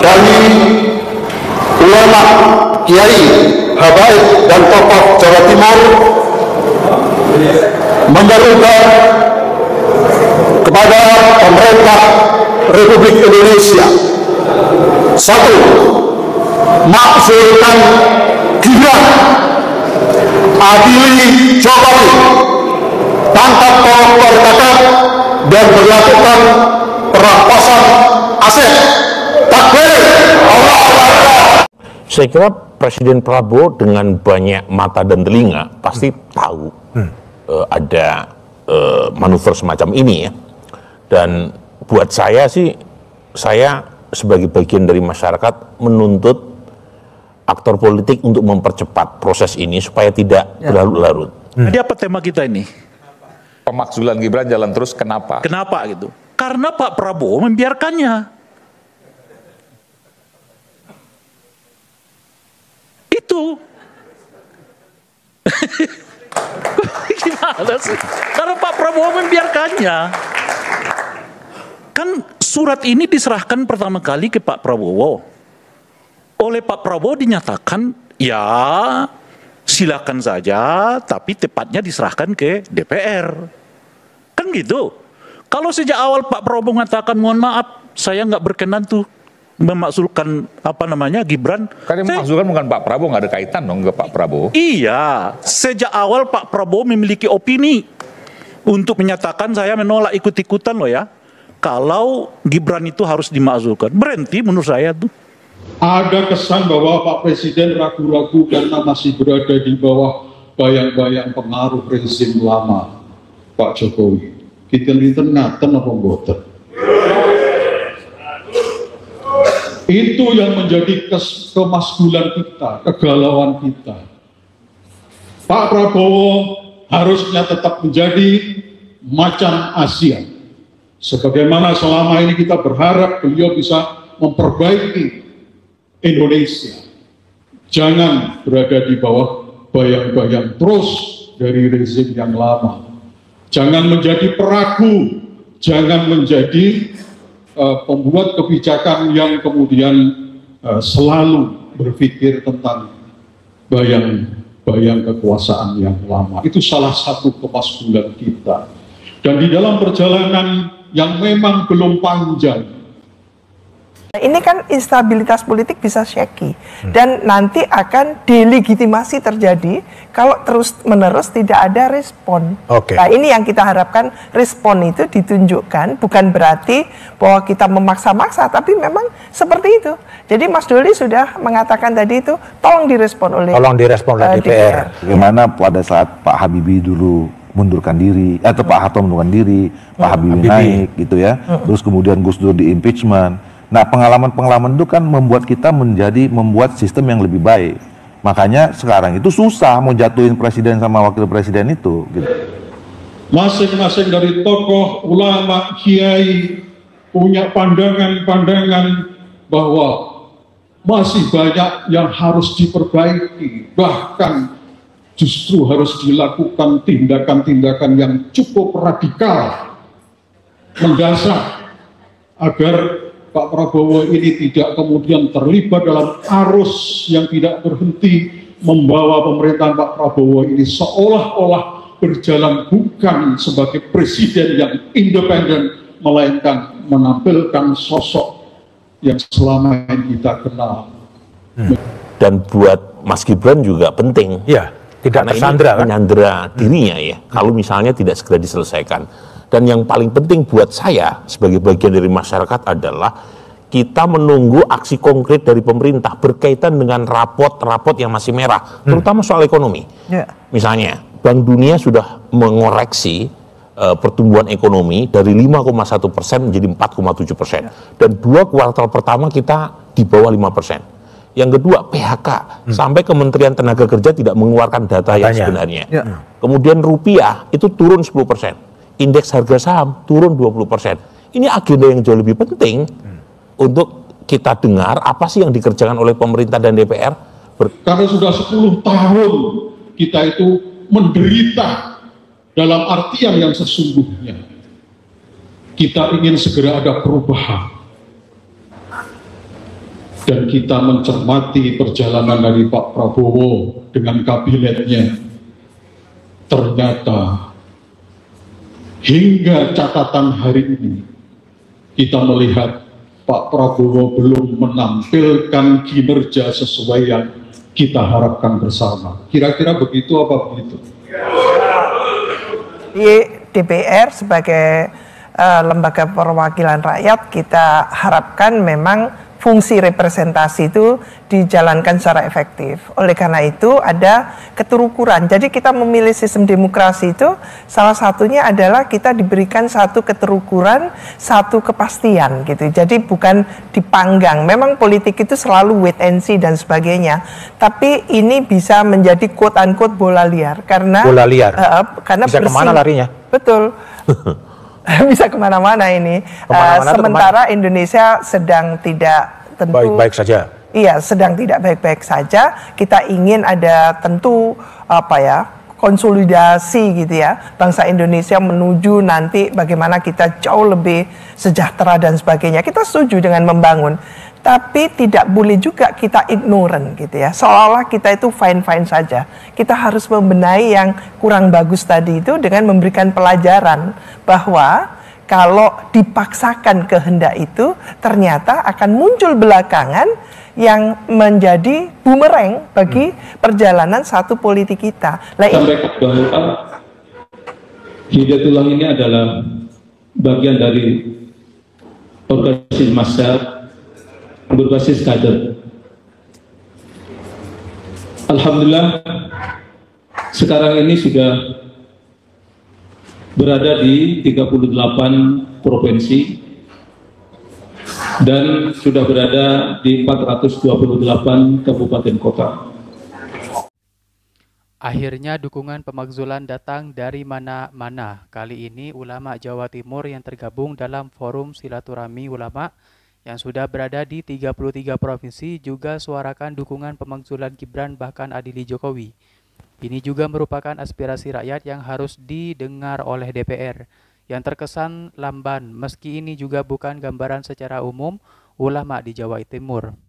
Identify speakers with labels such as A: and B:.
A: dari ulama, kiai, habaib dan tokoh Jawa Timur menyerukan kepada pemerintah Republik Indonesia: satu, makzulkan Gibran, adili Jokowi, tangkap koruptor kakap dan berlakukan perampasan aset. Takbir, Allah Akbar.
B: Saya kira Presiden Prabowo dengan banyak mata dan telinga pasti tahu ada manuver semacam ini ya. Dan buat saya sih, saya sebagai bagian dari masyarakat menuntut aktor politik untuk mempercepat proses ini supaya tidak berlarut-larut.
C: Jadi apa tema kita ini?
D: Pemakzulan Gibran jalan terus, kenapa?
C: Kenapa gitu? Karena Pak Prabowo membiarkannya. Itu. Gimana sih? Karena Pak Prabowo membiarkannya. Kan surat ini diserahkan pertama kali ke Pak Prabowo. Oleh Pak Prabowo dinyatakan, ya silakan saja, tapi tepatnya diserahkan ke DPR. Kan gitu. Kalau sejak awal Pak Prabowo mengatakan, mohon maaf, saya nggak berkenan tuh memakzulkan Gibran.
D: Kan yang memakzulkan bukan Pak Prabowo, nggak ada kaitan dong ke Pak Prabowo.
C: Iya, sejak awal Pak Prabowo memiliki opini untuk menyatakan saya menolak ikut-ikutan loh ya. Kalau Gibran itu harus dimakzulkan, berhenti menurut saya tuh.
E: Ada kesan bahwa Pak Presiden ragu-ragu karena masih berada di bawah bayang-bayang pengaruh rezim lama Pak Jokowi. Kita ngaten apa mboten? Itu yang menjadi kemaskulan kita, kegalauan kita. Pak Prabowo harusnya tetap menjadi macan Asia. Sebagaimana selama ini kita berharap beliau bisa memperbaiki Indonesia. Jangan berada di bawah bayang-bayang terus dari rezim yang lama. Jangan menjadi peragu, jangan menjadi pembuat kebijakan yang kemudian selalu berpikir tentang bayang-bayang kekuasaan yang lama. Itu salah satu kemaskulan kita. Dan di dalam perjalanan yang memang belum panjang,
F: ini kan instabilitas politik bisa shaky dan nanti akan delegitimasi terjadi kalau terus-menerus tidak ada respon. Nah ini yang kita harapkan, respon itu ditunjukkan, bukan berarti bahwa kita memaksa-maksa, tapi memang seperti itu. Jadi Mas Doli sudah mengatakan tadi itu, tolong direspon oleh DPR.
G: Bagaimana pada saat Pak Habibie dulu mundurkan diri, atau Pak Harto mundurkan diri, Pak Habibie naik gitu ya, terus kemudian Gus Dur di impeachment. Nah, pengalaman-pengalaman itu kan membuat kita membuat sistem yang lebih baik. Makanya sekarang itu susah mau jatuhin presiden sama wakil presiden itu. Gitu.
E: Masing-masing dari tokoh, ulama, kiai punya pandangan-pandangan bahwa masih banyak yang harus diperbaiki. Bahkan justru harus dilakukan tindakan-tindakan yang cukup radikal, mendasar, agar Pak Prabowo ini tidak kemudian terlibat dalam arus yang tidak berhenti membawa pemerintahan Pak Prabowo ini seolah-olah berjalan bukan sebagai presiden yang independen, melainkan menampilkan sosok yang selama ini kita kenal.
B: Dan buat Mas Gibran juga penting.
H: Ya, tidak tersandra,
B: menyandera dirinya ya, kalau misalnya tidak segera diselesaikan. Dan yang paling penting buat saya sebagai bagian dari masyarakat adalah kita menunggu aksi konkret dari pemerintah berkaitan dengan raport-raport yang masih merah, terutama soal ekonomi. Misalnya, Bank Dunia sudah mengoreksi pertumbuhan ekonomi dari 5,1% menjadi 4,7%. Dan 2 kuartal pertama kita di bawah 5%. Yang kedua, PHK. Sampai Kementerian Tenaga Kerja tidak mengeluarkan data yang sebenarnya. Kemudian rupiah itu turun 10%. Indeks harga saham turun 20%. Ini agenda yang jauh lebih penting untuk kita dengar apa sih yang dikerjakan oleh pemerintah dan DPR.
E: Karena sudah 10 tahun kita itu menderita dalam artian yang sesungguhnya. Kita ingin segera ada perubahan. dan kita mencermati perjalanan dari Pak Prabowo dengan kabinetnya, ternyata hingga catatan hari ini kita melihat Pak Prabowo belum menampilkan kinerja sesuai yang kita harapkan bersama. Kira-kira begitu apa begitu?
F: Di DPR sebagai lembaga perwakilan rakyat, kita harapkan memang fungsi representasi itu dijalankan secara efektif. Oleh karena itu ada keterukuran. Jadi kita memilih sistem demokrasi itu salah satunya adalah kita diberikan satu keterukuran, satu kepastian gitu. Jadi bukan dipanggang. Memang politik itu selalu wait and see dan sebagainya. Tapi ini bisa menjadi quote unquote bola liar karena
H: bola liar.
F: Karena
H: bisa kemana larinya?
F: Betul. Bisa kemana-mana ini. Sementara Indonesia sedang tidak tentu
H: baik-baik saja.
F: Iya, sedang tidak baik-baik saja. Kita ingin ada tentu konsolidasi gitu ya. Bangsa Indonesia menuju nanti bagaimana kita jauh lebih sejahtera dan sebagainya. Kita setuju dengan membangun. Tapi tidak boleh juga kita ignorant gitu ya. Seolah-olah kita itu fine-fine saja. Kita harus membenahi yang kurang bagus tadi itu dengan memberikan pelajaran bahwa kalau dipaksakan kehendak itu ternyata akan muncul belakangan yang menjadi bumerang bagi perjalanan satu politik kita.
E: Sampaikan bahwa Hidayatullah ini adalah bagian dari organisasi massa berbasis kader. Alhamdulillah sekarang ini sudah berada di 38 provinsi dan sudah berada di 428 kabupaten kota.
I: Akhirnya dukungan pemakzulan datang dari mana-mana. Kali ini ulama Jawa Timur yang tergabung dalam forum silaturahmi ulama yang sudah berada di 33 provinsi juga suarakan dukungan pemakzulan Gibran bahkan adili Jokowi. Ini juga merupakan aspirasi rakyat yang harus didengar oleh DPR yang terkesan lamban meski ini juga bukan gambaran secara umum ulama di Jawa Timur.